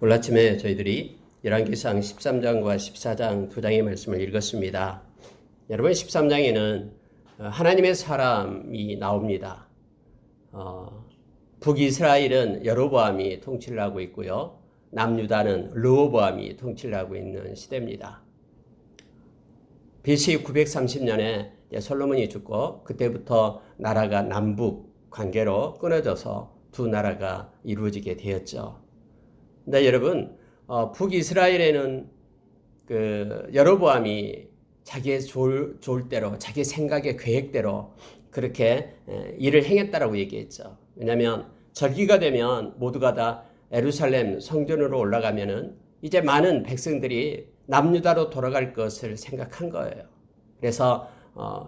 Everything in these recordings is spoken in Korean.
오늘 아침에 저희들이 열왕기상 13장과 14장 두 장의 말씀을 읽었습니다. 여러분 13장에는 하나님의 사람이 나옵니다. 북이스라엘은 여로보암이 통치를 하고 있고요. 남유다는 르호보암이 통치를 하고 있는 시대입니다. BC 930년에 솔로몬이 죽고 그때부터 나라가 남북 관계로 끊어져서 두 나라가 이루어지게 되었죠. 근데 여러분, 북이스라엘에는 여로보암이 자기의 좋을 대로, 자기 생각의 계획대로 그렇게 일을 행했다라고 얘기했죠. 왜냐하면 절기가 되면 모두가 다 예루살렘 성전으로 올라가면은 이제 많은 백성들이 남유다로 돌아갈 것을 생각한 거예요. 그래서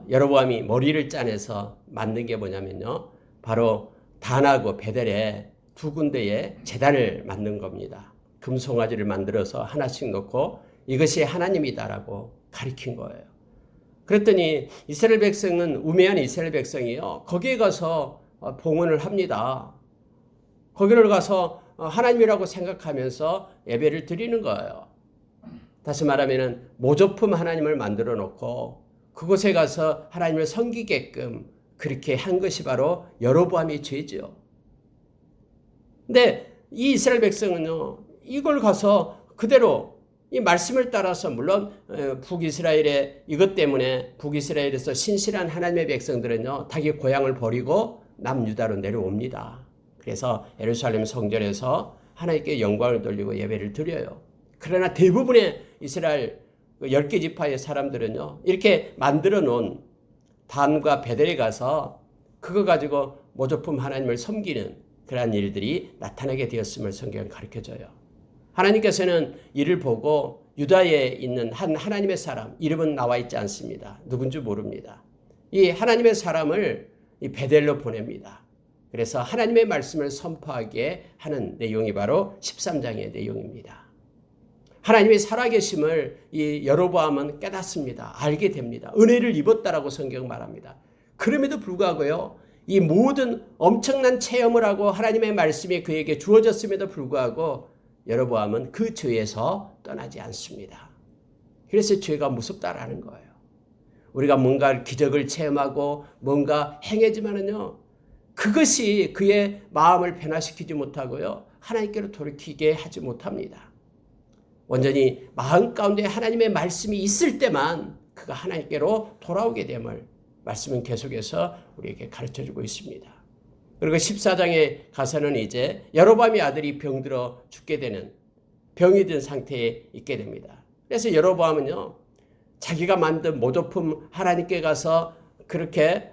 여로보암이 머리를 짜내서 만든 게 뭐냐면요, 바로 단하고 베델에 두 군데의 제단을 만든 겁니다. 금송아지를 만들어서 하나씩 넣고 이것이 하나님이다라고 가리킨 거예요. 그랬더니 이스라엘 백성은 우매한 이스라엘 백성이요, 거기에 가서 봉헌을 합니다. 거기를 가서 하나님이라고 생각하면서 예배를 드리는 거예요. 다시 말하면 모조품 하나님을 만들어 놓고 그곳에 가서 하나님을 섬기게끔 그렇게 한 것이 바로 여로보암의 죄죠. 근데 이 이스라엘 백성은요, 이걸 가서 그대로 이 말씀을 따라서, 물론 북이스라엘의 이것 때문에 북이스라엘에서 신실한 하나님의 백성들은요, 자기 고향을 버리고 남유다로 내려옵니다. 그래서 예루살렘 성전에서 하나님께 영광을 돌리고 예배를 드려요. 그러나 대부분의 이스라엘 10개 지파의 사람들은요, 이렇게 만들어 놓은 단과 베델에 가서 그거 가지고 모조품 하나님을 섬기는 그러한 일들이 나타나게 되었음을 성경은 가르쳐줘요. 하나님께서는 이를 보고 유다에 있는 한 하나님의 사람, 이름은 나와 있지 않습니다. 누군지 모릅니다. 이 하나님의 사람을 이 베델로 보냅니다. 그래서 하나님의 말씀을 선포하게 하는 내용이 바로 13장의 내용입니다. 하나님의 살아계심을 이 여로보암은 깨닫습니다. 알게 됩니다. 은혜를 입었다라고 성경 말합니다. 그럼에도 불구하고요, 이 모든 엄청난 체험을 하고 하나님의 말씀이 그에게 주어졌음에도 불구하고 여로보암은 그 죄에서 떠나지 않습니다. 그래서 죄가 무섭다라는 거예요. 우리가 뭔가 기적을 체험하고 뭔가 행하지만은요, 그것이 그의 마음을 변화시키지 못하고요, 하나님께로 돌이키게 하지 못합니다. 완전히 마음 가운데 하나님의 말씀이 있을 때만 그가 하나님께로 돌아오게 됨을 말씀은 계속해서 우리에게 가르쳐주고 있습니다. 그리고 14장에 가서는 이제 여로보암의 아들이 병들어 죽게 되는, 병이 든 상태에 있게 됩니다. 그래서 여로보암은요, 자기가 만든 모조품 하나님께 가서 그렇게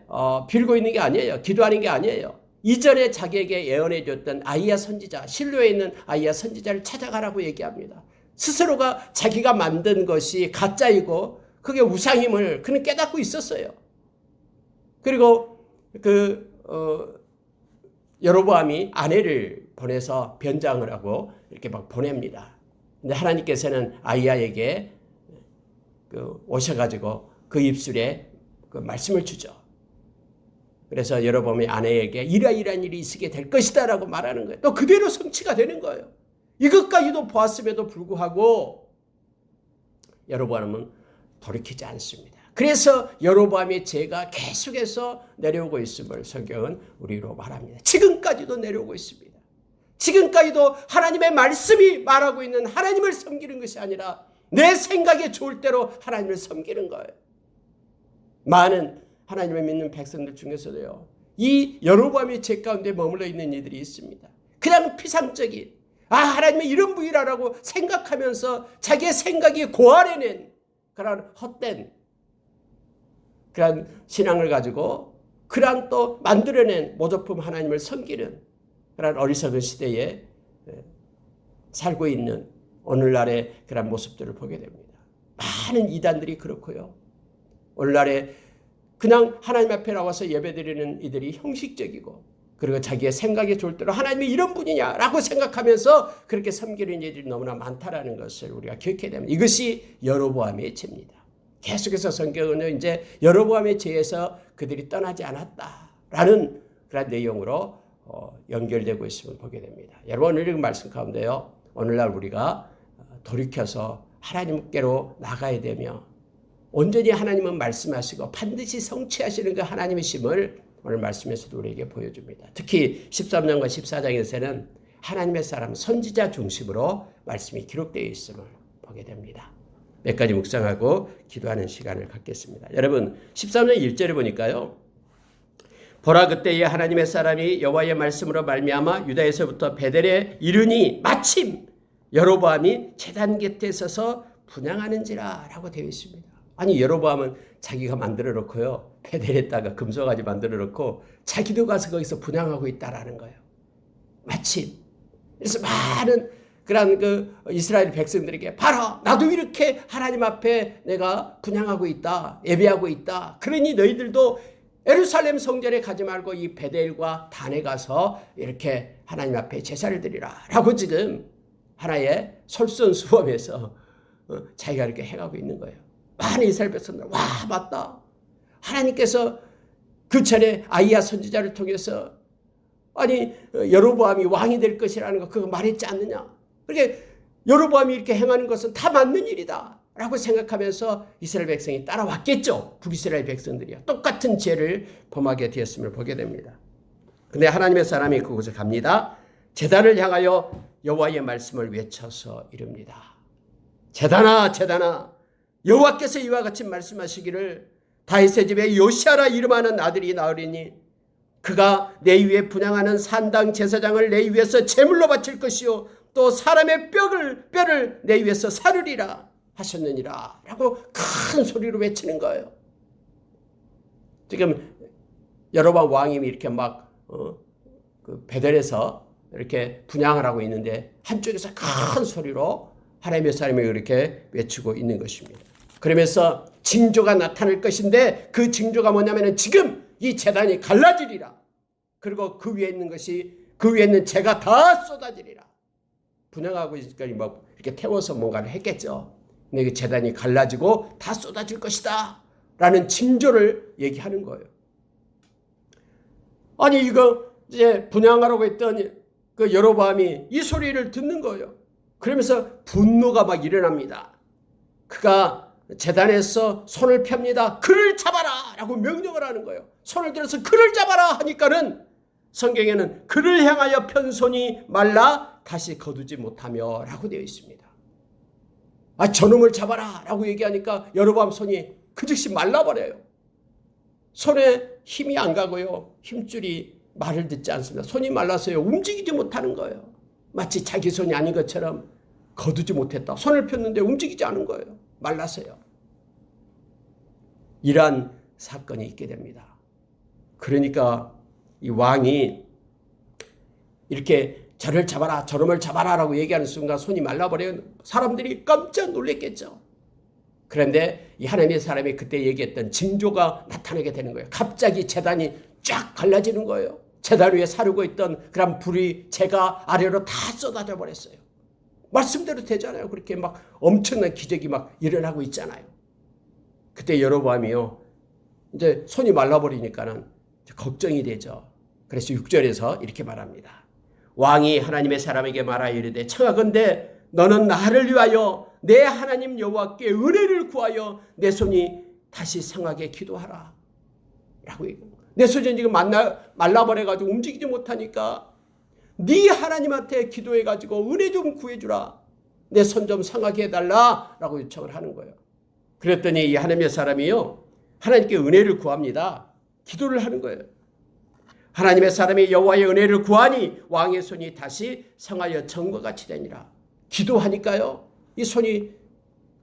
빌고 있는 게 아니에요. 기도하는 게 아니에요. 이전에 자기에게 예언해 줬던 아이야 선지자, 실로에 있는 아이야 선지자를 찾아가라고 얘기합니다. 스스로가 자기가 만든 것이 가짜이고 그게 우상임을 그는 깨닫고 있었어요. 그리고 여로보암이 아내를 보내서 변장을 하고 이렇게 막 보냅니다. 근데 하나님께서는 아이야에게 오셔가지고 그 입술에 그 말씀을 주죠. 그래서 여로보암이 아내에게 이러이러한 일이 있게 될 것이다라고 말하는 거예요. 또 그대로 성취가 되는 거예요. 이것까지도 보았음에도 불구하고 여로보암은 돌이키지 않습니다. 그래서 여로보암의 죄가 계속해서 내려오고 있음을 성경은 우리로 말합니다. 지금까지도 내려오고 있습니다. 지금까지도 하나님의 말씀이 말하고 있는 하나님을 섬기는 것이 아니라 내 생각에 좋을 대로 하나님을 섬기는 거예요. 많은 하나님을 믿는 백성들 중에서도요, 이 여로보암의 죄 가운데 머물러 있는 이들이 있습니다. 그냥 피상적인, 하나님의 이런 분이라고 생각하면서 자기의 생각이 고안해낸 그런 헛된 그런 신앙을 가지고 그런 또 만들어낸 모조품 하나님을 섬기는 그런 어리석은 시대에 살고 있는 오늘날의 그런 모습들을 보게 됩니다. 많은 이단들이 그렇고요. 오늘날에 그냥 하나님 앞에 나와서 예배드리는 이들이 형식적이고, 그리고 자기의 생각에 좋을 대로 하나님이 이런 분이냐라고 생각하면서 그렇게 섬기는 이들이 너무나 많다라는 것을 우리가 기억해야 됩니다. 이것이 여로보암의 죄입니다. 계속해서 성경은 이제 여로보암의 죄에서 그들이 떠나지 않았다라는 그런 내용으로 연결되고 있음을 보게 됩니다. 여러분, 오늘 읽은 말씀 가운데요, 오늘날 우리가 돌이켜서 하나님께로 나가야 되며 온전히 하나님은 말씀하시고 반드시 성취하시는 그 하나님이심을 오늘 말씀에서도 우리에게 보여줍니다. 특히 13장과 14장에서는 하나님의 사람 선지자 중심으로 말씀이 기록되어 있음을 보게 됩니다. 몇 가지 묵상하고 기도하는 시간을 갖겠습니다. 여러분 13장 1절에 보니까요. 보라 그때에 하나님의 사람이 여호와의 말씀으로 말미암아 유다에서부터 베델에 이르니 마침 여로보암이 제단 곁에 서서 분향하는지라 라고 되어 있습니다. 아니 여로보암은 자기가 만들어 놓고요. 베델에다가 금송아지 만들어 놓고 자기도 가서 거기서 분향하고 있다라는 거예요. 마침. 그래서 많은 그런 그 이스라엘 백성들에게 봐라 나도 이렇게 하나님 앞에 내가 분향하고 있다. 예배하고 있다. 그러니 너희들도 예루살렘 성전에 가지 말고 이 베델과 단에 가서 이렇게 하나님 앞에 제사를 드리라 라고 지금 하나의 솔선수범에서 자기가 이렇게 해가고 있는 거예요. 많은 이스라엘 백성들 와 맞다. 하나님께서 그 전에 아이야 선지자를 통해서 아니 여로보암이 왕이 될 것이라는 거 그거 말했지 않느냐. 그렇게 여로보암이 이렇게 행하는 것은 다 맞는 일이다 라고 생각하면서 이스라엘 백성이 따라왔겠죠. 북이스라엘 백성들이요. 똑같은 죄를 범하게 되었음을 보게 됩니다. 근데 하나님의 사람이 그곳에 갑니다. 제단을 향하여 여호와의 말씀을 외쳐서 이릅니다. 제단아 제단아 여호와께서 이와 같이 말씀하시기를 다윗의 집에 요시아라 이름하는 아들이 나으리니 그가 내 위에 분향하는 산당 제사장을 내 위에서 제물로 바칠 것이요 또 사람의 뼈를 내 위에서 사르리라 하셨느니라 라고 큰 소리로 외치는 거예요. 지금 여로보암 왕이 이렇게 막 그 베델에서 이렇게 분향을 하고 있는데 한쪽에서 큰 소리로 하나님의 사람이 이렇게 외치고 있는 것입니다. 그러면서 징조가 나타날 것인데 그 징조가 뭐냐면은 지금 이 제단이 갈라지리라. 그리고 그 위에 있는 것이 그 위에 있는 재가 다 쏟아지리라. 분향하고 있으니까 막 이렇게 태워서 뭔가를 했겠죠. 근데 그 제단이 갈라지고 다 쏟아질 것이다. 라는 징조를 얘기하는 거예요. 아니 이거 이제 분향하라고 했던 그 여로보암이 이 소리를 듣는 거예요. 그러면서 분노가 막 일어납니다. 그가 제단에서 손을 펴니다. 그를 잡아라 라고 명령을 하는 거예요. 손을 들어서 그를 잡아라 하니까는 성경에는 그를 향하여 편 손이 말라 다시 거두지 못하며 라고 되어 있습니다. 아 저놈을 잡아라 라고 얘기하니까 여로보암 손이 그 즉시 말라버려요. 손에 힘이 안 가고요. 힘줄이 말을 듣지 않습니다. 손이 말라서요. 움직이지 못하는 거예요. 마치 자기 손이 아닌 것처럼 거두지 못했다. 손을 폈는데 움직이지 않은 거예요. 말라서요. 이러한 사건이 있게 됩니다. 그러니까 이 왕이 이렇게 저를 잡아라 저놈을 잡아라 라고 얘기하는 순간 손이 말라버려요. 사람들이 깜짝 놀랐겠죠. 그런데 이 하나님의 사람이 그때 얘기했던 징조가 나타나게 되는 거예요. 갑자기 제단이 쫙 갈라지는 거예요. 제단 위에 사르고 있던 그런 불이 재가 아래로 다 쏟아져 버렸어요. 말씀대로 되잖아요. 그렇게 막 엄청난 기적이 막 일어나고 있잖아요. 그때 여로보암이요. 이제 손이 말라버리니까는 걱정이 되죠. 그래서 6절에서 이렇게 말합니다. 왕이 하나님의 사람에게 말하여 이르되 청하건대 너는 나를 위하여 내 하나님 여호와께 은혜를 구하여 내 손이 다시 성하게 기도하라. 라고 얘기합니다. 내 손이 지금 말라버려가지고 움직이지 못하니까 네 하나님한테 기도해가지고 은혜 좀 구해주라. 내 손 좀 성하게 해달라. 라고 요청을 하는 거예요. 그랬더니 이 하나님의 사람이요. 하나님께 은혜를 구합니다. 기도를 하는 거예요. 하나님의 사람이 여호와의 은혜를 구하니 왕의 손이 다시 성하여 전과 같이 되니라. 기도하니까요. 이 손이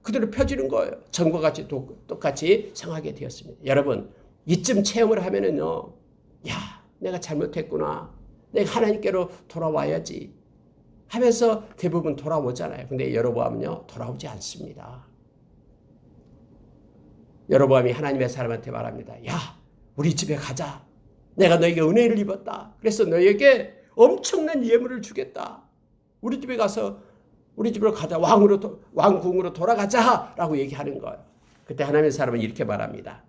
그대로 펴지는 거예요. 전과 같이 똑같이 성하게 되었습니다. 여러분 이쯤 체험을 하면은요. 야 내가 잘못했구나. 내가 하나님께로 돌아와야지 하면서 대부분 돌아오잖아요. 근데 여로보암은요. 돌아오지 않습니다. 여로보암이 하나님의 사람한테 말합니다. 야 우리 집에 가자. 내가 너에게 은혜를 입었다. 그래서 너에게 엄청난 예물을 주겠다. 우리 집에 가서 우리 집으로 가자. 왕궁으로 돌아가자. 라고 얘기하는 거예요. 그때 하나님의 사람은 이렇게 말합니다.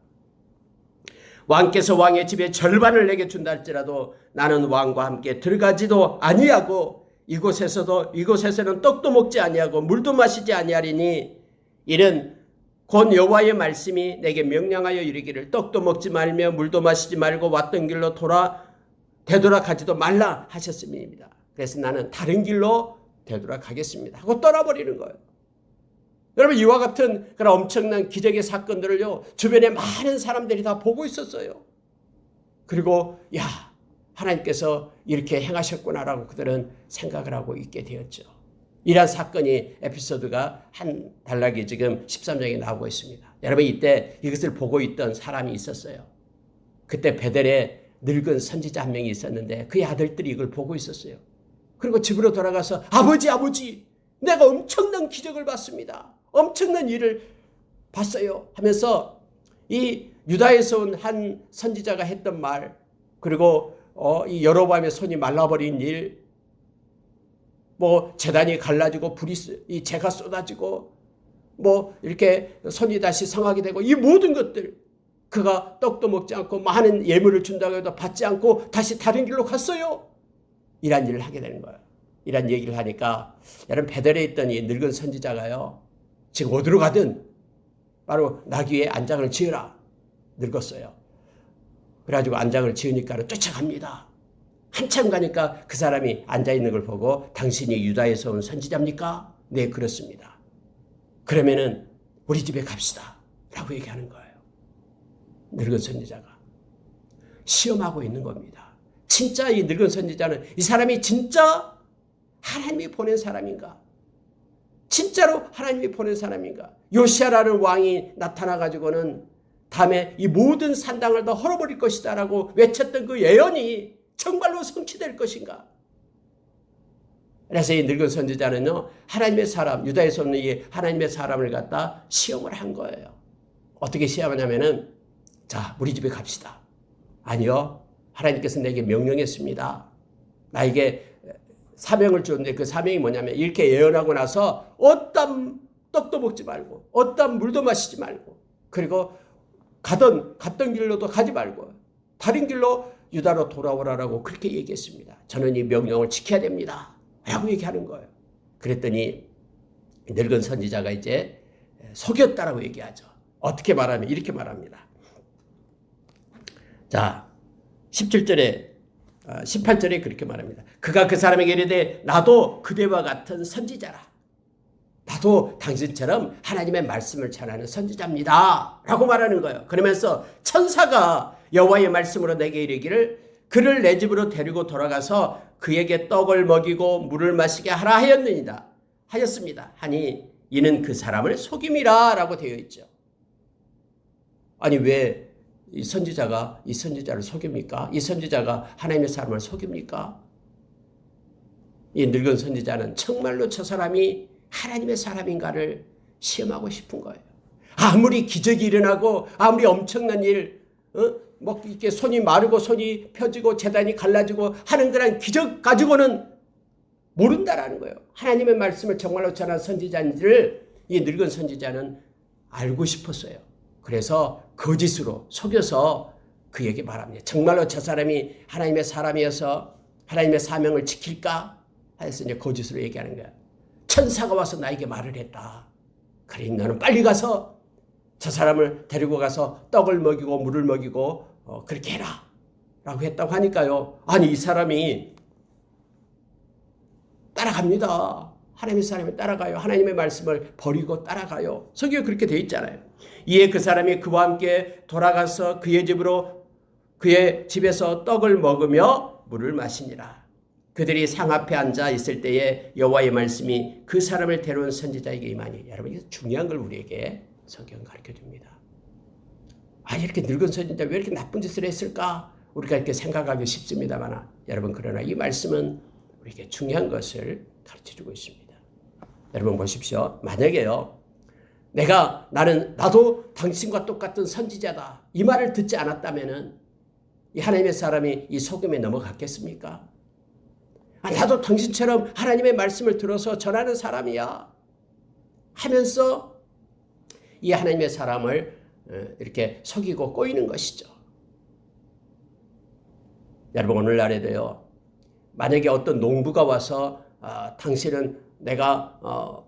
왕께서 왕의 집의 절반을 내게 준다 할지라도 나는 왕과 함께 들어가지도 아니하고 이곳에서는 떡도 먹지 아니하고 물도 마시지 아니하리니 이는 곧 여호와의 말씀이 내게 명령하여 이르기를 떡도 먹지 말며 물도 마시지 말고 왔던 길로 되돌아가지도 말라 하셨음입니다. 그래서 나는 다른 길로 되돌아가겠습니다 하고 떠나버리는 거예요. 여러분, 이와 같은 그런 엄청난 기적의 사건들을요, 주변에 많은 사람들이 다 보고 있었어요. 그리고 하나님께서 이렇게 행하셨구나라고 그들은 생각을 하고 있게 되었죠. 이러한 사건이 에피소드가 한 단락이 지금 13장에 나오고 있습니다. 여러분, 이때 이것을 보고 있던 사람이 있었어요. 그때 베델에 늙은 선지자 한 명이 있었는데 그의 아들들이 이걸 보고 있었어요. 그리고 집으로 돌아가서 아버지 내가 엄청난 기적을 봤습니다. 엄청난 일을 봤어요 하면서 이 유다에서 온 한 선지자가 했던 말, 그리고 이 여로보암의 손이 말라버린 일, 제단이 갈라지고 이 재가 쏟아지고 이렇게 손이 다시 성하게 되고, 이 모든 것들, 그가 떡도 먹지 않고 많은 예물을 준다고 해도 받지 않고 다시 다른 길로 갔어요. 이런 일을 하게 되는 거예요. 이런 얘기를 하니까 여러분, 베델에 있던 이 늙은 선지자가요, 지금 어디로 가든 바로 나귀 위에 안장을 지으라. 늙었어요. 그래가지고 안장을 지으니까 쫓아갑니다. 한참 가니까 그 사람이 앉아있는 걸 보고 당신이 유다에서 온 선지자입니까? 네, 그렇습니다. 그러면은 우리 집에 갑시다 라고 얘기하는 거예요. 늙은 선지자가 시험하고 있는 겁니다. 진짜 이 늙은 선지자는 이 사람이 진짜 하나님이 보낸 사람인가? 진짜로 하나님이 보낸 사람인가? 요시아라는 왕이 나타나가지고는 다음에 이 모든 산당을 다 헐어버릴 것이다 라고 외쳤던 그 예언이 정말로 성취될 것인가? 그래서 이 늙은 선지자는요, 하나님의 사람, 유다에서 오는 이 하나님의 사람을 갖다 시험을 한 거예요. 어떻게 시험하냐면은, 자, 우리 집에 갑시다. 아니요, 하나님께서 내게 명령했습니다. 나에게 사명을 줬는데 그 사명이 뭐냐면, 이렇게 예언하고 나서 어떤 떡도 먹지 말고 어떤 물도 마시지 말고, 그리고 갔던 길로도 가지 말고 다른 길로 유다로 돌아오라라고 그렇게 얘기했습니다. 저는 이 명령을 지켜야 됩니다 라고 얘기하는 거예요. 그랬더니 늙은 선지자가 이제 속였다라고 얘기하죠. 어떻게 말하면 이렇게 말합니다. 자, 18절에 그렇게 말합니다. 그가 그 사람에게 이르되 나도 그대와 같은 선지자라. 나도 당신처럼 하나님의 말씀을 전하는 선지자입니다 라고 말하는 거예요. 그러면서 천사가 여호와의 말씀으로 내게 이르기를 그를 내 집으로 데리고 돌아가서 그에게 떡을 먹이고 물을 마시게 하라 하였습니다. 하니 이는 그 사람을 속임이라 라고 되어 있죠. 아니, 왜 이 선지자가 이 선지자를 속입니까? 이 선지자가 하나님의 사람을 속입니까? 이 늙은 선지자는 정말로 저 사람이 하나님의 사람인가를 시험하고 싶은 거예요. 아무리 기적이 일어나고 아무리 엄청난 일, 이렇게 손이 마르고 손이 펴지고 재단이 갈라지고 하는 그런 기적 가지고는 모른다라는 거예요. 하나님의 말씀을 정말로 전한 선지자인지를 이 늙은 선지자는 알고 싶었어요. 그래서 거짓으로 속여서 그에게 말합니다. 정말로 저 사람이 하나님의 사람이어서 하나님의 사명을 지킬까? 해서 이제 거짓으로 얘기하는 거예요. 천사가 와서 나에게 말을 했다. 그래, 너는 빨리 가서 저 사람을 데리고 가서 떡을 먹이고 물을 먹이고 그렇게 해라 라고 했다고 하니까요. 아니, 이 사람이 따라갑니다. 하나님의 사람이 따라가요. 하나님의 말씀을 버리고 따라가요. 성경에 그렇게 되어 있잖아요. 이에 그 사람이 그와 함께 돌아가서 그의 집에서 떡을 먹으며 물을 마시니라. 그들이 상 앞에 앉아 있을 때에 여호와의 말씀이 그 사람을 데려온 선지자에게 임하니. 여러분, 이게 중요한 걸 우리에게 성경은 가르쳐줍니다. 이렇게 늙은 선지자 왜 이렇게 나쁜 짓을 했을까? 우리가 이렇게 생각하기 쉽습니다만, 여러분, 그러나 이 말씀은 우리에게 중요한 것을 가르쳐주고 있습니다. 여러분 보십시오. 만약에요, 나도 당신과 똑같은 선지자다, 이 말을 듣지 않았다면은 이 하나님의 사람이 이 속임에 넘어갔겠습니까? 나도 당신처럼 하나님의 말씀을 들어서 전하는 사람이야 하면서 이 하나님의 사람을 이렇게 속이고 꼬이는 것이죠. 여러분, 오늘날에도요, 만약에 어떤 농부가 와서 당신은 내가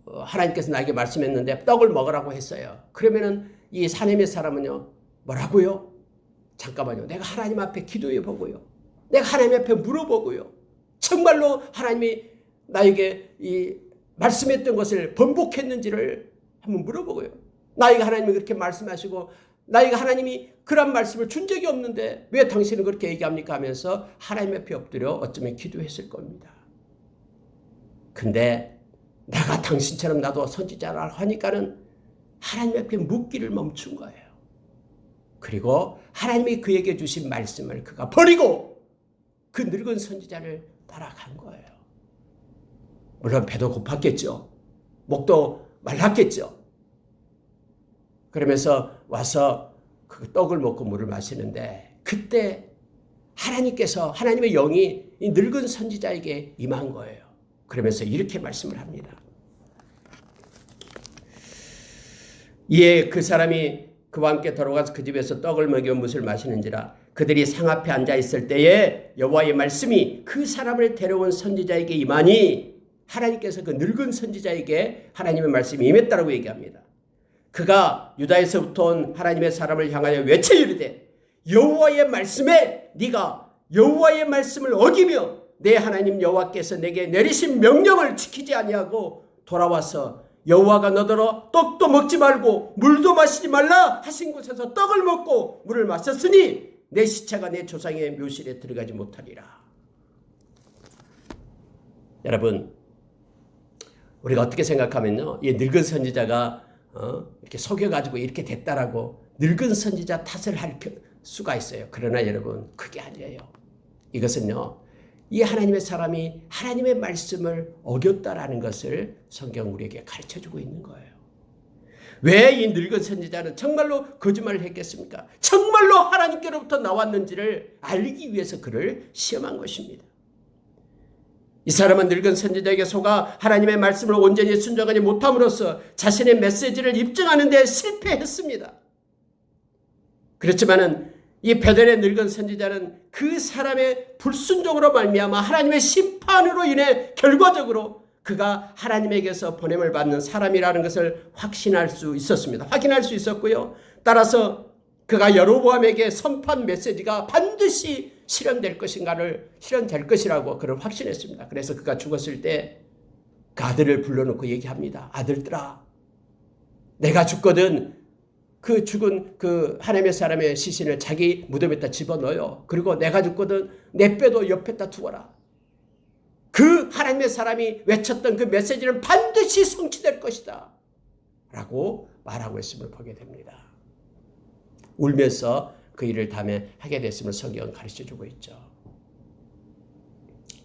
하나님께서 나에게 말씀했는데 떡을 먹으라고 했어요. 그러면은 이 사내미 사람은요, 뭐라고요? 잠깐만요. 내가 하나님 앞에 기도해 보고요. 내가 하나님 앞에 물어보고요. 정말로 하나님이 나에게 이 말씀했던 것을 번복했는지를 한번 물어보고요. 나에게 하나님이 그렇게 말씀하시고 나에게 하나님이 그런 말씀을 준 적이 없는데 왜 당신은 그렇게 얘기합니까? 하면서 하나님 앞에 엎드려 어쩌면 기도했을 겁니다. 근데 내가 당신처럼 나도 선지자라 하니까는 하나님 앞에 묻기를 멈춘 거예요. 그리고 하나님이 그에게 주신 말씀을 그가 버리고 그 늙은 선지자를 따라간 거예요. 물론 배도 고팠겠죠. 목도 말랐겠죠. 그러면서 와서 그 떡을 먹고 물을 마시는데 그때 하나님께서 하나님의 영이 이 늙은 선지자에게 임한 거예요. 그러면서 이렇게 말씀을 합니다. 이에 그 사람이 그와 함께 들어가서 그 집에서 떡을 먹여 무술 마시는지라 그들이 상 앞에 앉아 있을 때에 여호와의 말씀이 그 사람을 데려온 선지자에게 임하니 하나님께서 그 늙은 선지자에게 하나님의 말씀이 임했다라고 얘기합니다. 그가 유다에서부터 온 하나님의 사람을 향하여 외쳐 이르되 여호와의 말씀에 네가 여호와의 말씀을 어기며 내 하나님 여호와께서 내게 내리신 명령을 지키지 아니하고 돌아와서 여호와가 너더러 떡도 먹지 말고 물도 마시지 말라 하신 곳에서 떡을 먹고 물을 마셨으니 내 시체가 내 조상의 묘실에 들어가지 못하리라. 여러분, 우리가 어떻게 생각하면요, 이 늙은 선지자가 이렇게 속여가지고 이렇게 됐다라고 늙은 선지자 탓을 할 수가 있어요. 그러나 여러분, 그게 아니에요. 이것은요, 이 하나님의 사람이 하나님의 말씀을 어겼다라는 것을 성경 우리에게 가르쳐주고 있는 거예요. 왜 이 늙은 선지자는 정말로 거짓말을 했겠습니까? 정말로 하나님께로부터 나왔는지를 알기 위해서 그를 시험한 것입니다. 이 사람은 늙은 선지자에게 속아 하나님의 말씀을 온전히 순종하지 못함으로써 자신의 메시지를 입증하는 데 실패했습니다. 그렇지만은 이 베델의 늙은 선지자는 그 사람의 불순종으로 말미암아 하나님의 심판으로 인해 결과적으로 그가 하나님에게서 보냄을 받는 사람이라는 것을 확신할 수 있었습니다. 확인할 수 있었고요. 따라서 그가 여로보암에게 선포한 메시지가 반드시 실현될 것이라고 그를 확신했습니다. 그래서 그가 죽었을 때 그 아들을 불러놓고 얘기합니다. 아들들아, 내가 죽거든 그 죽은 그 하나님의 사람의 시신을 자기 무덤에다 집어넣어요. 그리고 내가 죽거든 내 뼈도 옆에다 두어라. 그 하나님의 사람이 외쳤던 그 메시지는 반드시 성취될 것이다 라고 말하고 있음을 보게 됩니다. 울면서 그 일을 다음에 하게 됐음을 성경은 가르쳐주고 있죠.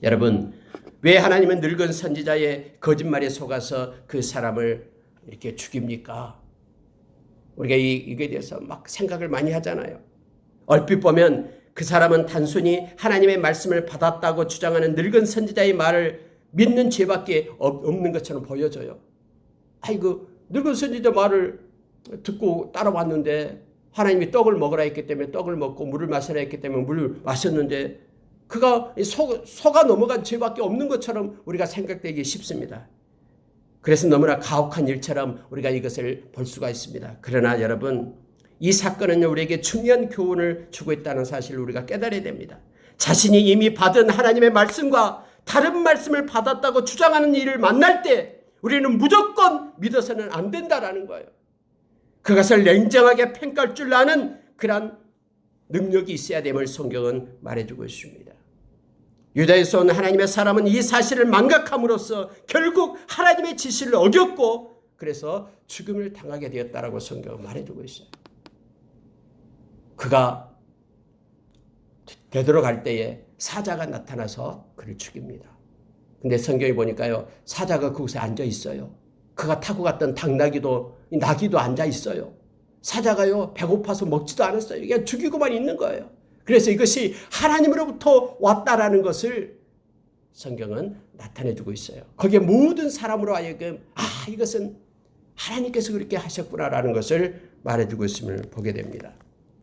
여러분, 왜 하나님은 늙은 선지자의 거짓말에 속아서 그 사람을 이렇게 죽입니까? 우리가 이거에 대해서 막 생각을 많이 하잖아요. 얼핏 보면 그 사람은 단순히 하나님의 말씀을 받았다고 주장하는 늙은 선지자의 말을 믿는 죄밖에 없는 것처럼 보여져요. 아이고, 늙은 선지자 말을 듣고 따라왔는데 하나님이 떡을 먹으라 했기 때문에 떡을 먹고 물을 마시라 했기 때문에 물을 마셨는데 그가 속아 넘어간 죄밖에 없는 것처럼 우리가 생각되기 쉽습니다. 그래서 너무나 가혹한 일처럼 우리가 이것을 볼 수가 있습니다. 그러나 여러분, 이 사건은 우리에게 중요한 교훈을 주고 있다는 사실을 우리가 깨달아야 됩니다. 자신이 이미 받은 하나님의 말씀과 다른 말씀을 받았다고 주장하는 일을 만날 때 우리는 무조건 믿어서는 안 된다라는 거예요. 그것을 냉정하게 평가할 줄 아는 그런 능력이 있어야 됨을 성경은 말해주고 있습니다. 유다에서 온 하나님의 사람은 이 사실을 망각함으로써 결국 하나님의 지시를 어겼고 그래서 죽음을 당하게 되었다라고 성경은 말해주고 있어요. 그가 되돌아갈 때에 사자가 나타나서 그를 죽입니다. 근데 성경에 보니까요, 사자가 그곳에 앉아 있어요. 그가 타고 갔던 나귀도 앉아 있어요. 사자가요, 배고파서 먹지도 않았어요. 그냥 죽이고만 있는 거예요. 그래서 이것이 하나님으로부터 왔다라는 것을 성경은 나타내주고 있어요. 거기에 모든 사람으로 하여금 이것은 하나님께서 그렇게 하셨구나라는 것을 말해주고 있음을 보게 됩니다.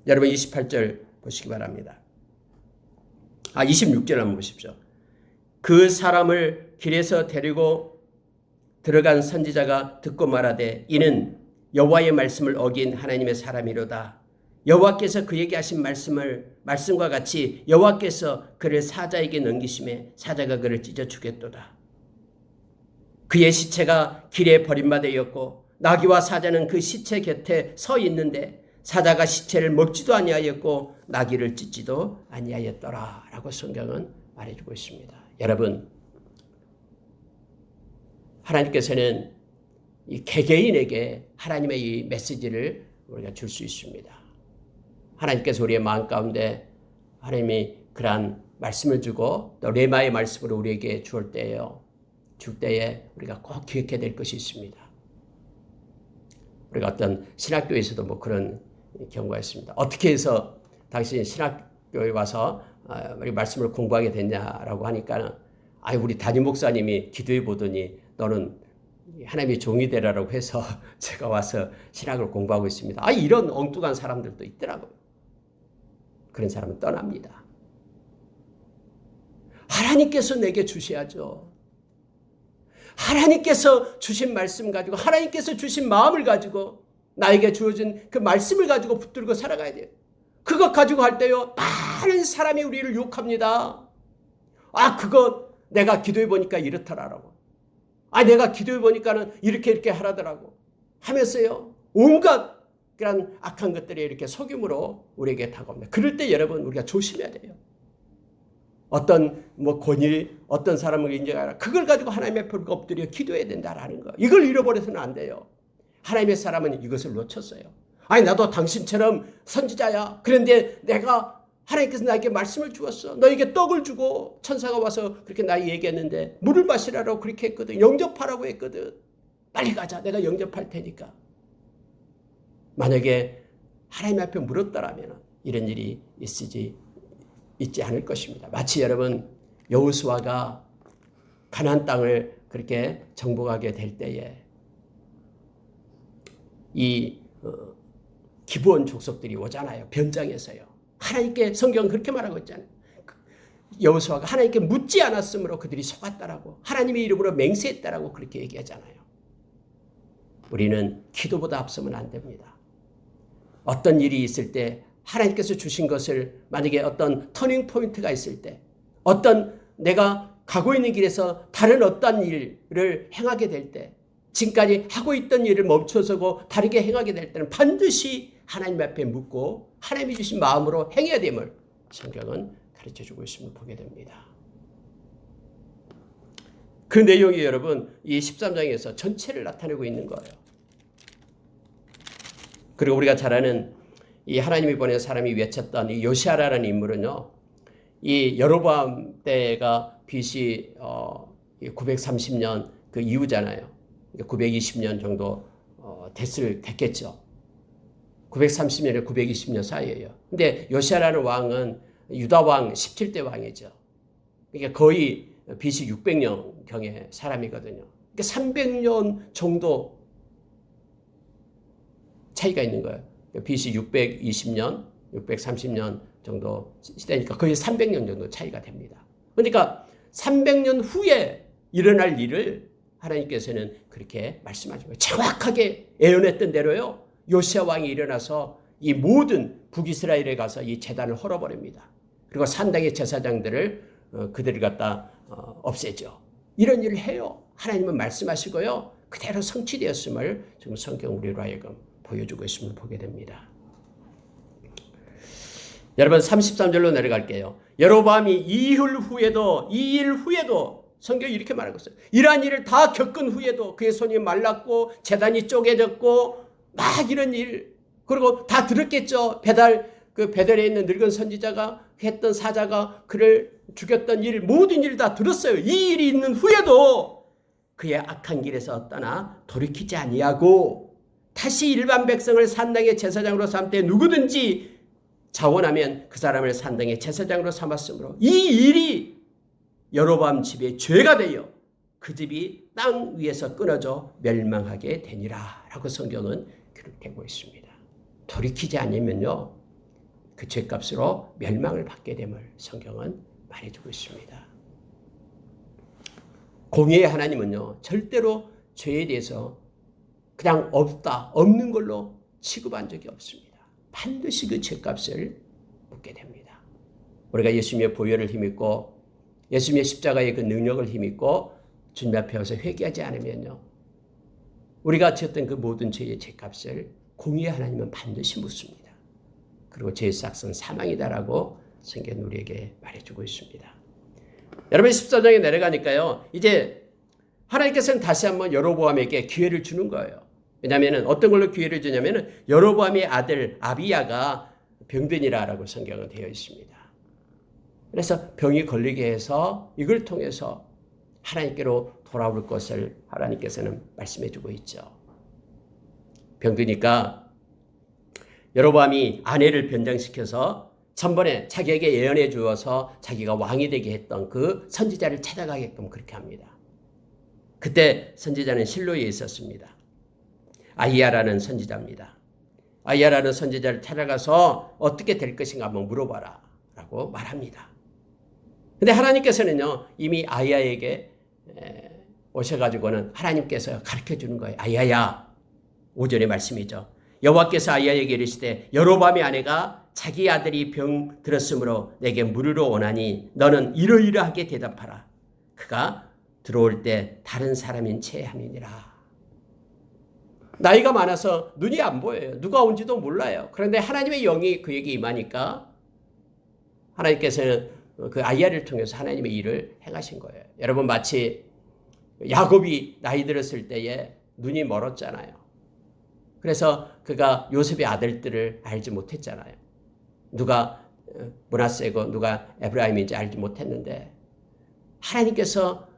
여러분 28절 보시기 바랍니다. 26절 한번 보십시오. 그 사람을 길에서 데리고 들어간 선지자가 듣고 말하되 이는 여호와의 말씀을 어긴 하나님의 사람이로다. 여호와께서 그에게 하신 말씀과 같이 여호와께서 그를 사자에게 넘기심에 사자가 그를 찢어 죽였도다. 그의 시체가 길에 버림받았고 나귀와 사자는 그 시체 곁에 서 있는데 사자가 시체를 먹지도 아니하였고 나귀를 찢지도 아니하였더라 라고 성경은 말해주고 있습니다. 여러분, 하나님께서는 이 개개인에게 하나님의 이 메시지를 우리가 줄 수 있습니다. 하나님께서 우리의 마음 가운데 하나님이 그러한 말씀을 주고 또 레마의 말씀으로 우리에게 줄 때에 우리가 꼭 기억해야 될 것이 있습니다. 우리가 어떤 신학교에서도 뭐 그런 경우가 있습니다. 어떻게 해서 당신 신학교에 와서 우리 말씀을 공부하게 됐냐라고 하니까 우리 담임 목사님이 기도해 보더니 너는 하나님의 종이 되라라고 해서 제가 와서 신학을 공부하고 있습니다. 이런 엉뚱한 사람들도 있더라고요. 그런 사람은 떠납니다. 하나님께서 내게 주셔야죠. 하나님께서 주신 말씀 가지고 하나님께서 주신 마음을 가지고 나에게 주어진 그 말씀을 가지고 붙들고 살아가야 돼요. 그것 가지고 할 때요 많은 사람이 우리를 욕합니다. 그거 내가 기도해 보니까 이렇더라라고. 내가 기도해 보니까는 이렇게 하라더라고 하면서요 온갖 그런 악한 것들이 이렇게 속임으로 우리에게 다가옵니다. 그럴 때 여러분 우리가 조심해야 돼요. 어떤 권위, 어떤 사람을 인정하라. 그걸 가지고 하나님 앞에 엎드려 기도해야 된다라는 거. 이걸 잃어버려서는 안 돼요. 하나님의 사람은 이것을 놓쳤어요. 나도 당신처럼 선지자야. 그런데 하나님께서 나에게 말씀을 주었어. 너에게 떡을 주고 천사가 와서 그렇게 나에게 얘기했는데 물을 마시라고 그렇게 했거든. 영접하라고 했거든. 빨리 가자. 내가 영접할 테니까. 만약에 하나님 앞에 물었더라면 이런 일이 있지 않을 것입니다. 마치 여러분 여호수아가 가나안 땅을 그렇게 정복하게 될 때에 이 기브온 족속들이 오잖아요. 변장해서요. 하나님께 성경은 그렇게 말하고 있잖아요. 여호수아가 하나님께 묻지 않았으므로 그들이 속았다라고 하나님의 이름으로 맹세했다라고 그렇게 얘기하잖아요. 우리는 기도보다 앞서면 안 됩니다. 어떤 일이 있을 때 하나님께서 주신 것을 만약에 어떤 터닝 포인트가 있을 때 어떤 내가 가고 있는 길에서 다른 어떤 일을 행하게 될 때 지금까지 하고 있던 일을 멈춰서고 다르게 행하게 될 때는 반드시 하나님 앞에 묻고 하나님이 주신 마음으로 행해야 됨을 성경은 가르쳐주고 있음을 보게 됩니다. 그 내용이 여러분 이 13장에서 전체를 나타내고 있는 거예요. 그리고 우리가 잘 아는 이 하나님이 보낸 사람이 외쳤던 이 요시아라는 인물은요. 이 여로보암 때가 BC 930년 그 이후잖아요. 920년 정도 됐겠죠. 930년에 920년 사이예요. 근데 요시아라는 왕은 유다 왕 17대 왕이죠. 그러니까 거의 BC 600년경의 사람이거든요. 그러니까 300년 정도 차이가 있는 거예요. BC 620년, 630년 정도 시대니까 거의 300년 정도 차이가 됩니다. 그러니까 300년 후에 일어날 일을 하나님께서는 그렇게 말씀하시고 정확하게 예언했던 대로요. 요시아 왕이 일어나서 이 모든 북이스라엘에 가서 이 제단을 헐어버립니다. 그리고 산당의 제사장들을 그들을 갖다 없애죠. 이런 일을 해요. 하나님은 말씀하시고요. 그대로 성취되었음을 지금 성경 우리로 하여금 보여주고 있음을 보게 됩니다. 여러분 33절로 내려갈게요. 여로보암이 이 일 후에도 성경이 이렇게 말하고 있어요. 이러한 일을 다 겪은 후에도 그의 손이 말랐고 제단이 쪼개졌고 막 이런 일 그리고 다 들었겠죠. 베델에 있는 늙은 선지자가 했던 사자가 그를 죽였던 일 모든 일을 다 들었어요. 이 일이 있는 후에도 그의 악한 길에서 떠나 돌이키지 아니하고 다시 일반 백성을 산당의 제사장으로 삼되 누구든지 자원하면 그 사람을 산당의 제사장으로 삼았으므로 이 일이 여로보암 집의 죄가 되어 그 집이 땅 위에서 끊어져 멸망하게 되니라 라고 성경은 기록되고 있습니다. 돌이키지 않으면요 그 죄값으로 멸망을 받게 됨을 성경은 말해주고 있습니다. 공의의 하나님은요, 절대로 죄에 대해서 그냥 없는 걸로 취급한 적이 없습니다. 반드시 그 죄값을 묻게 됩니다. 우리가 예수님의 보혈을 힘입고 예수님의 십자가의 그 능력을 힘입고 주님 앞에 와서 회개하지 않으면요, 우리가 지었던 그 모든 죄의 죄값을 공의의 하나님은 반드시 묻습니다. 그리고 죄의 삭은 사망이다라고 성경은 우리에게 말해주고 있습니다. 여러분 14장에 내려가니까요, 이제 하나님께서는 다시 한번 여로보암에게 기회를 주는 거예요. 왜냐하면 어떤 걸로 기회를 주냐면 여로보암의 아들 아비야가 병든이라고 성경은 되어 있습니다. 그래서 병이 걸리게 해서 이걸 통해서 하나님께로 돌아올 것을 하나님께서는 말씀해 주고 있죠. 병드니까 여로보암이 아내를 변장시켜서 전번에 자기에게 예언해 주어서 자기가 왕이 되게 했던 그 선지자를 찾아가게끔 그렇게 합니다. 그때 선지자는 실로에 있었습니다. 아히야라는 선지자입니다. 아히야라는 선지자를 찾아가서 어떻게 될 것인가 한번 물어봐라 라고 말합니다. 근데 하나님께서는요, 이미 아히야에게 오셔가지고는 하나님께서 가르쳐 주는 거예요. 아히야야, 오전의 말씀이죠. 여호와께서 아히야에게 이르시되 여로보암의 아내가 자기 아들이 병 들었으므로 내게 물으러 오나니 너는 이러이러하게 대답하라. 그가 들어올 때 다른 사람인 채 함이니라. 나이가 많아서 눈이 안 보여요. 누가 온지도 몰라요. 그런데 하나님의 영이 그에게 임하니까 하나님께서는 그 아히야를 통해서 하나님의 일을 행하신 거예요. 여러분 마치 야곱이 나이 들었을 때에 눈이 멀었잖아요. 그래서 그가 요셉의 아들들을 알지 못했잖아요. 누가 므낫세고 누가 에브라임인지 알지 못했는데 하나님께서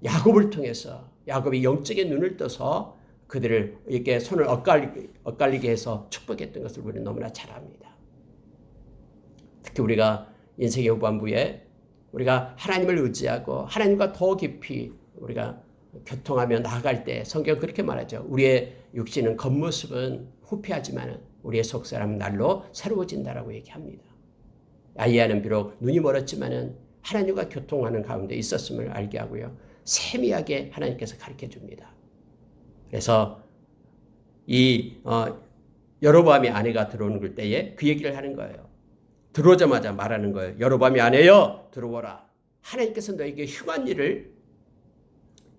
야곱을 통해서 야곱이 영적인 눈을 떠서 그들을 이렇게 손을 엇갈리게 해서 축복했던 것을 우리는 너무나 잘 압니다. 특히 우리가 인생의 후반부에 우리가 하나님을 의지하고 하나님과 더 깊이 우리가 교통하며 나아갈 때 성경은 그렇게 말하죠. 우리의 육신은 겉모습은 후패하지만 우리의 속사람은 날로 새로워진다라고 얘기합니다. 아히야는 비록 눈이 멀었지만 하나님과 교통하는 가운데 있었음을 알게 하고요. 세미하게 하나님께서 가르쳐 줍니다. 그래서 이 여로보암의 아내가 들어오는 때에 그 얘기를 하는 거예요. 들어오자마자 말하는 거예요. 여로보암의 아내여 들어오라. 하나님께서 너에게 흉한 일을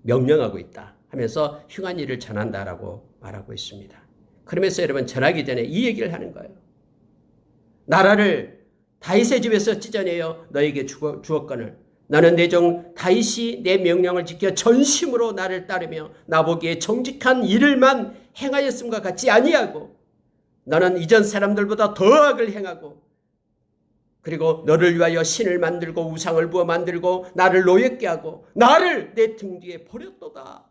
명령하고 있다 하면서 흉한 일을 전한다라고 말하고 있습니다. 그러면서 여러분 전하기 전에 이 얘기를 하는 거예요. 나라를 다윗의 집에서 찢어내어 너에게 주었거늘 나는 내 종 다윗이 내 명령을 지켜 전심으로 나를 따르며 나보기에 정직한 일을만 행하였음과 같지 아니하고 너는 이전 사람들보다 더 악을 행하고 그리고 너를 위하여 신을 만들고 우상을 부어 만들고 나를 노엽게 하고 나를 내 등 뒤에 버렸도다.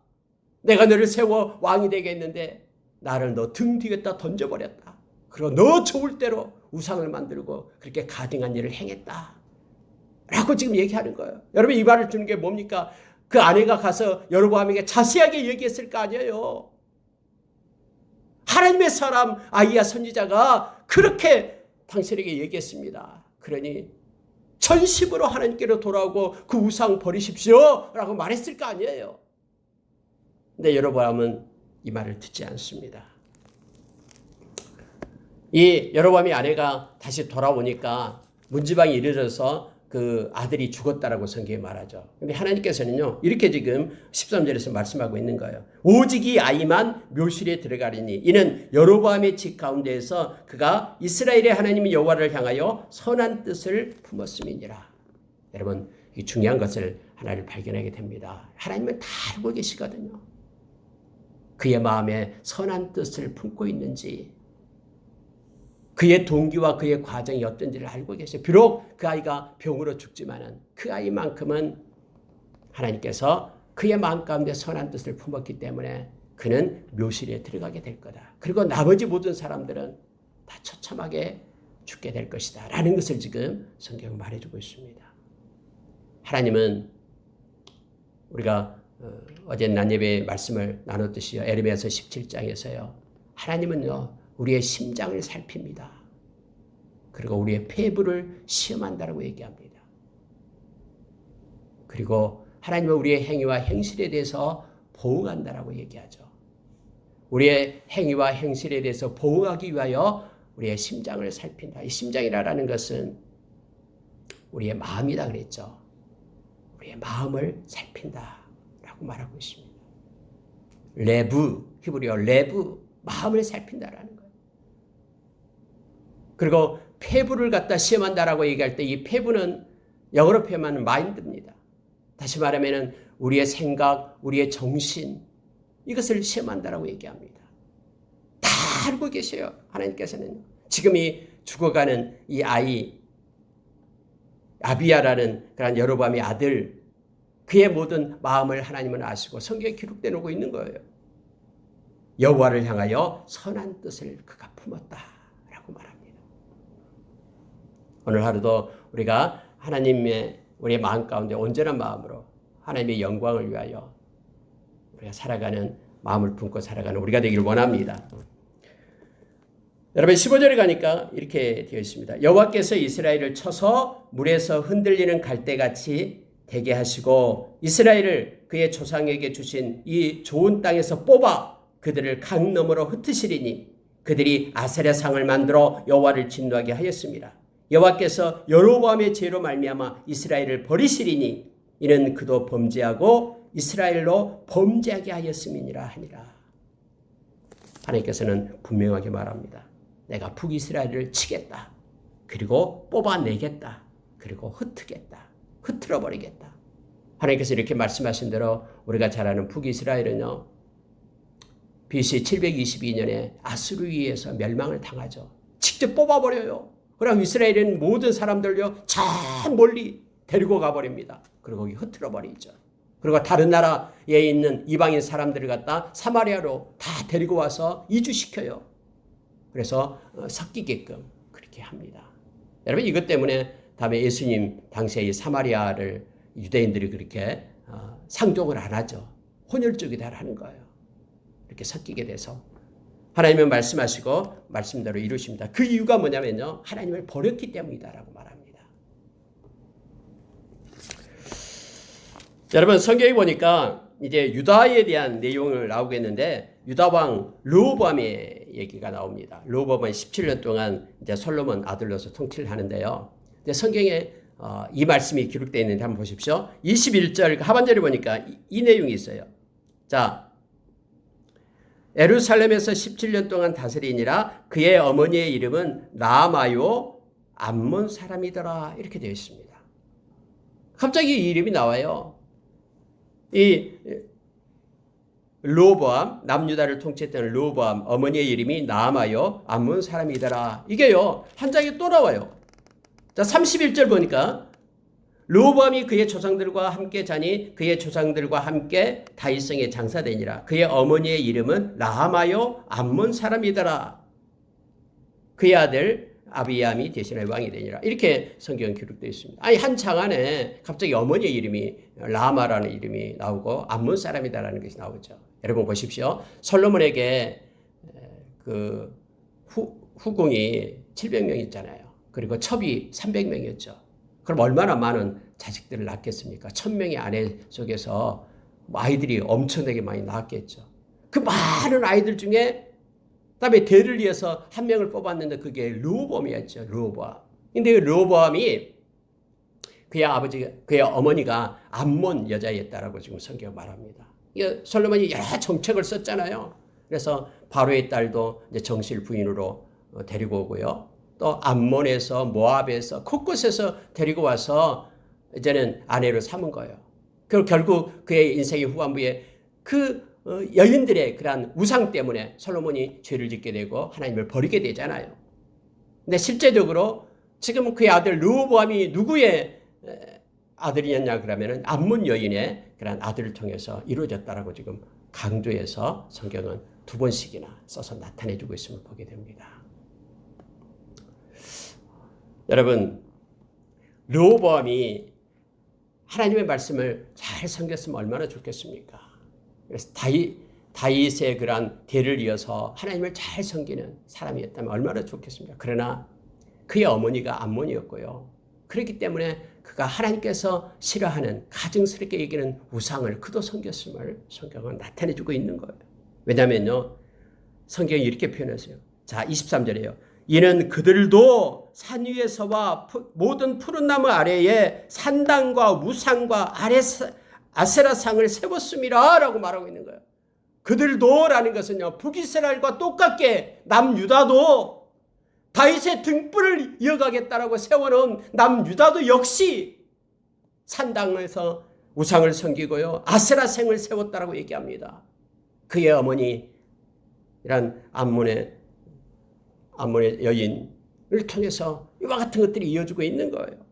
내가 너를 세워 왕이 되게 했는데 나를 너 등 뒤에다 던져버렸다. 그리고 너 좋을 대로 우상을 만들고 그렇게 가증한 일을 행했다. 라고 지금 얘기하는 거예요. 여러분 이 말을 주는 게 뭡니까? 그 아내가 가서 여로보암에게 자세하게 얘기했을 거 아니에요. 하나님의 사람 아히야 선지자가 그렇게 당신에게 얘기했습니다. 그러니 전심으로 하나님께로 돌아오고 그 우상 버리십시오 라고 말했을 거 아니에요. 근데 여로보암은 이 말을 듣지 않습니다. 이 여로보암의 아내가 다시 돌아오니까 문지방이 이르러서 그 아들이 죽었다라고 성경에 말하죠. 근데 하나님께서는요, 이렇게 지금 13절에서 말씀하고 있는 거예요. 오직 이 아이만 묘실에 들어가리니 이는 여로보암의 집 가운데에서 그가 이스라엘의 하나님 여호와를 향하여 선한 뜻을 품었음이니라. 여러분, 이 중요한 것을 하나를 발견하게 됩니다. 하나님은 다 알고 계시거든요. 그의 마음에 선한 뜻을 품고 있는지 그의 동기와 그의 과정이 어떤지를 알고 계세요. 비록 그 아이가 병으로 죽지만은 그 아이만큼은 하나님께서 그의 마음 가운데 선한 뜻을 품었기 때문에 그는 묘실에 들어가게 될 거다. 그리고 나머지 모든 사람들은 다 처참하게 죽게 될 것이다. 라는 것을 지금 성경은 말해주고 있습니다. 하나님은 우리가 어제 낮예배 말씀을 나눴듯이요. 에르미야서 17장에서요. 하나님은요. 우리의 심장을 살핍니다. 그리고 우리의 폐부를 시험한다라고 얘기합니다. 그리고 하나님은 우리의 행위와 행실에 대해서 보응한다라고 얘기하죠. 우리의 행위와 행실에 대해서 보응하기 위하여 우리의 심장을 살핀다. 이 심장이라는 것은 우리의 마음이다 그랬죠. 우리의 마음을 살핀다라고 말하고 있습니다. 레브, 히브리어 레브, 마음을 살핀다라는 거예요. 그리고 폐부를 갖다 시험한다라고 얘기할 때 이 폐부는 영어로 표현하면 마인드입니다. 다시 말하면 우리의 생각, 우리의 정신, 이것을 시험한다라고 얘기합니다. 다 알고 계셔요. 하나님께서는 지금 이 죽어가는 이 아이 아비야라는 그런 여로보암의 아들, 그의 모든 마음을 하나님은 아시고 성경에 기록되어 놓고 있는 거예요. 여호와를 향하여 선한 뜻을 그가 품었다라고 말합니다. 오늘 하루도 우리가 하나님의 우리의 마음 가운데 온전한 마음으로 하나님의 영광을 위하여 우리가 살아가는 마음을 품고 살아가는 우리가 되기를 원합니다. 여러분 15절에 가니까 이렇게 되어 있습니다. 여호와께서 이스라엘을 쳐서 물에서 흔들리는 갈대같이 되게 하시고 이스라엘을 그의 조상에게 주신 이 좋은 땅에서 뽑아 그들을 강 너머로 흩으시리니 그들이 아세라 상을 만들어 여호와를 진노하게 하였습니다. 여호와께서 여로보암의 죄로 말미암아 이스라엘을 버리시리니 이는 그도 범죄하고 이스라엘로 범죄하게 하였음이니라 하니라. 하나님께서는 분명하게 말합니다. 내가 북이스라엘을 치겠다. 그리고 뽑아내겠다. 그리고 흩트겠다. 흩트러 버리겠다. 하나님께서 이렇게 말씀하신 대로 우리가 잘 아는 북이스라엘은요. BC 722년에 아수르에서 멸망을 당하죠. 직접 뽑아버려요. 그럼 이스라엘은 모든 사람들요 저 멀리 데리고 가버립니다. 그리고 거기 흩트러 버리죠. 그리고 다른 나라에 있는 이방인 사람들을 갖다 사마리아로 다 데리고 와서 이주시켜요. 그래서 섞이게끔 그렇게 합니다. 여러분 이것 때문에 다음에 예수님 당시에 이 사마리아를 유대인들이 그렇게 상종을 안 하죠. 혼혈족이다 하는 거예요. 이렇게 섞이게 돼서 하나님은 말씀하시고 말씀대로 이루십니다. 그 이유가 뭐냐면요. 하나님을 버렸기 때문이다라고 말합니다. 여러분 성경에 보니까 이제 유다에 대한 내용을 나오겠는데 유다 왕 르호보암의 얘기가 나옵니다. 르호보암은 17년 동안 이제 솔로몬 아들로서 통치를 하는데요. 근데 성경에 이 말씀이 기록되어 있는데 한번 보십시오. 21절 하반절에 보니까 이 내용이 있어요. 자, 예루살렘에서 17년 동안 다스리니라 그의 어머니의 이름은 나아마요 암몬 사람이더라 이렇게 되어 있습니다. 갑자기 이 이름이 나와요. 이 르호보암 남유다를 통치했던 르호보암 어머니의 이름이 나아마요 암몬 사람이더라. 이게요 한 장에 또 나와요. 자 31절 보니까 르호보암이 그의 조상들과 함께 자니 그의 조상들과 함께 다윗성에 장사되니라. 그의 어머니의 이름은 라하마요 암몬 사람이더라. 그의 아들 아비암이 대신에 왕이 되니라. 이렇게 성경 기록되어 있습니다. 아니 한 장 안에 갑자기 어머니의 이름이 라하마라는 이름이 나오고 암몬 사람이다라는 것이 나오죠. 여러분 보십시오. 솔로몬에게 그 후궁이 700명 있잖아요. 그리고 첩이 300명이었죠. 그럼 얼마나 많은 자식들을 낳겠습니까? 1000명의 아내 속에서 아이들이 엄청나게 많이 낳았겠죠. 그 많은 아이들 중에 그다음에 대를 위해서 한 명을 뽑았는데 그게 르호보암이었죠. 르호보암. 근데 그 르호보암이 그의 어머니가 암몬 여자였다라고 지금 성경 말합니다. 솔로몬이 여러 정책을 썼잖아요. 그래서 바로의 딸도 이제 정실 부인으로 데리고 오고요. 또 암몬에서 모압에서 곳곳에서 데리고 와서 이제는 아내로 삼은 거예요. 그리고 결국 그의 인생의 후반부에 그 여인들의 그러한 우상 때문에 솔로몬이 죄를 짓게 되고 하나님을 버리게 되잖아요. 근데 실제적으로 지금 그의 아들 르호보암이 누구의 아들이었냐 그러면은 암몬 여인의 그런 아들을 통해서 이루어졌다라고 지금 강조해서 성경은 2번씩이나 써서 나타내주고 있음을 보게 됩니다. 여러분, 르호보암이 하나님의 말씀을 잘 섬겼으면 얼마나 좋겠습니까? 그래서 다윗의 그러한 대를 이어서 하나님을 잘 섬기는 사람이었다면 얼마나 좋겠습니까? 그러나 그의 어머니가 암몬이었고요. 그렇기 때문에 그가 하나님께서 싫어하는 가증스럽게 여기는 우상을 그도 섬겼음을 성경은 나타내주고 있는 거예요. 왜냐하면요, 성경이 이렇게 표현했어요. 자, 23절이에요. 이는 그들도 산 위에서와 모든 푸른 나무 아래에 산당과 우상과 아세라상을 세웠음이라 라고 말하고 있는 거예요. 그들도 라는 것은요, 북이스라엘과 똑같게 남유다도 다윗의 등불을 이어가겠다라고 세워놓은 남유다도 역시 산당에서 우상을 섬기고요, 아세라상을 세웠다라고 얘기합니다. 그의 어머니란 암몬의 여인을 통해서 이와 같은 것들이 이어지고 있는 거예요.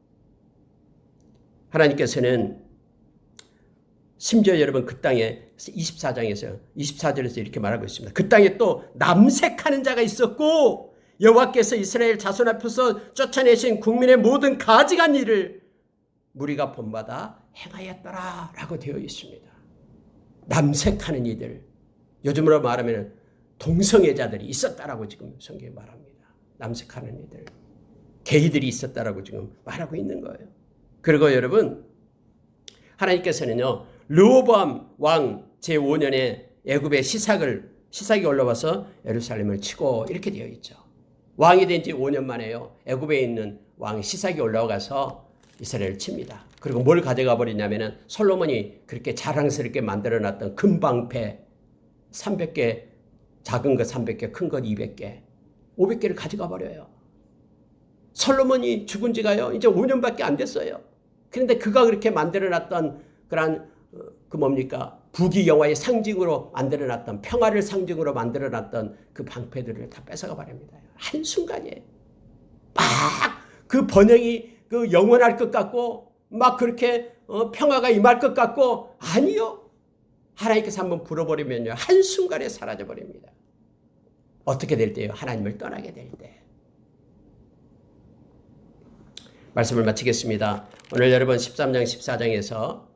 하나님께서는 심지어 여러분 그 땅에 24절에서 이렇게 말하고 있습니다. 그 땅에 또 남색하는 자가 있었고 여호와께서 이스라엘 자손 앞에서 쫓아내신 국민의 모든 가증한 일을 무리가 본받아 행하였더라 라고 되어 있습니다. 남색하는 이들, 요즘으로 말하면 동성애자들이 있었다라고 지금 성경에 말합니다. 남색하는 이들, 게이들이 있었다라고 지금 말하고 있는 거예요. 그리고 여러분, 하나님께서는요, 르호보암 왕 제5년에 애굽에 시삭이 올라와서 예루살렘을 치고 이렇게 되어 있죠. 왕이 된 지 5년 만에요, 애굽에 있는 왕 시삭이 올라가서 이스라엘을 칩니다. 그리고 뭘 가져가 버리냐면은 솔로몬이 그렇게 자랑스럽게 만들어놨던 금방패 300개, 작은 거 300개, 큰 것 200개, 500개를 가져가 버려요. 솔로몬이 죽은 지가요, 이제 5년밖에 안 됐어요. 그런데 그가 그렇게 만들어놨던 그런 부귀 영화의 상징으로 만들어놨던, 평화를 상징으로 만들어놨던 그 방패들을 다 뺏어가 버립니다. 한순간에 막 그 번영이 그 영원할 것 같고 막 그렇게 평화가 임할 것 같고, 아니요, 하나님께서 한번 불어버리면요, 한순간에 사라져버립니다. 어떻게 될 때요? 하나님을 떠나게 될 때. 말씀을 마치겠습니다. 오늘 여러분 13장 14장에서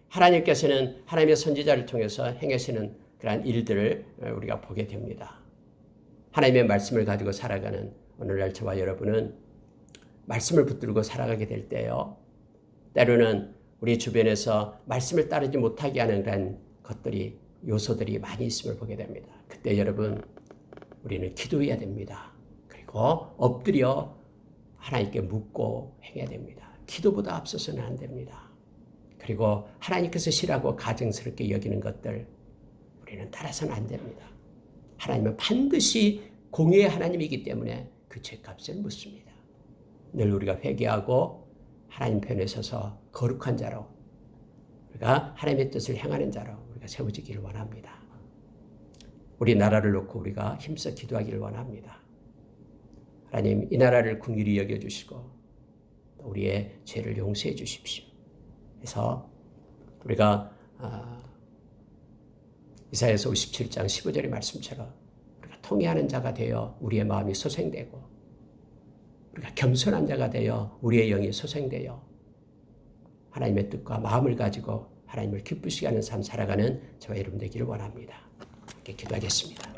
하나님께서는 하나님의 선지자를 통해서 행하시는 그러한 일들을 우리가 보게 됩니다. 하나님의 말씀을 가지고 살아가는 오늘날 저와 여러분은 말씀을 붙들고 살아가게 될 때요, 때로는 우리 주변에서 말씀을 따르지 못하게 하는 그런 것들이, 요소들이 많이 있음을 보게 됩니다. 그때 여러분, 우리는 기도해야 됩니다. 그리고 엎드려 하나님께 묻고 행해야 됩니다. 기도보다 앞서서는 안 됩니다. 그리고 하나님께서 싫어하고 가증스럽게 여기는 것들, 우리는 따라서는 안 됩니다. 하나님은 반드시 공의의 하나님이기 때문에 그 죄값을 묻습니다. 늘 우리가 회개하고 하나님 편에 서서 거룩한 자로, 우리가 하나님의 뜻을 행하는 자로 우리가 세워지기를 원합니다. 우리 나라를 놓고 우리가 힘써 기도하기를 원합니다. 하나님, 이 나라를 긍휼히 여겨주시고 우리의 죄를 용서해 주십시오. 그래서 우리가 이사야서 57장 15절의 말씀처럼 우리가 통회하는 자가 되어 우리의 마음이 소생되고, 우리가 겸손한 자가 되어 우리의 영이 소생되어 하나님의 뜻과 마음을 가지고 하나님을 기쁘시게 하는 삶 살아가는 저와 여러분 되기를 원합니다. 함께 기도하겠습니다.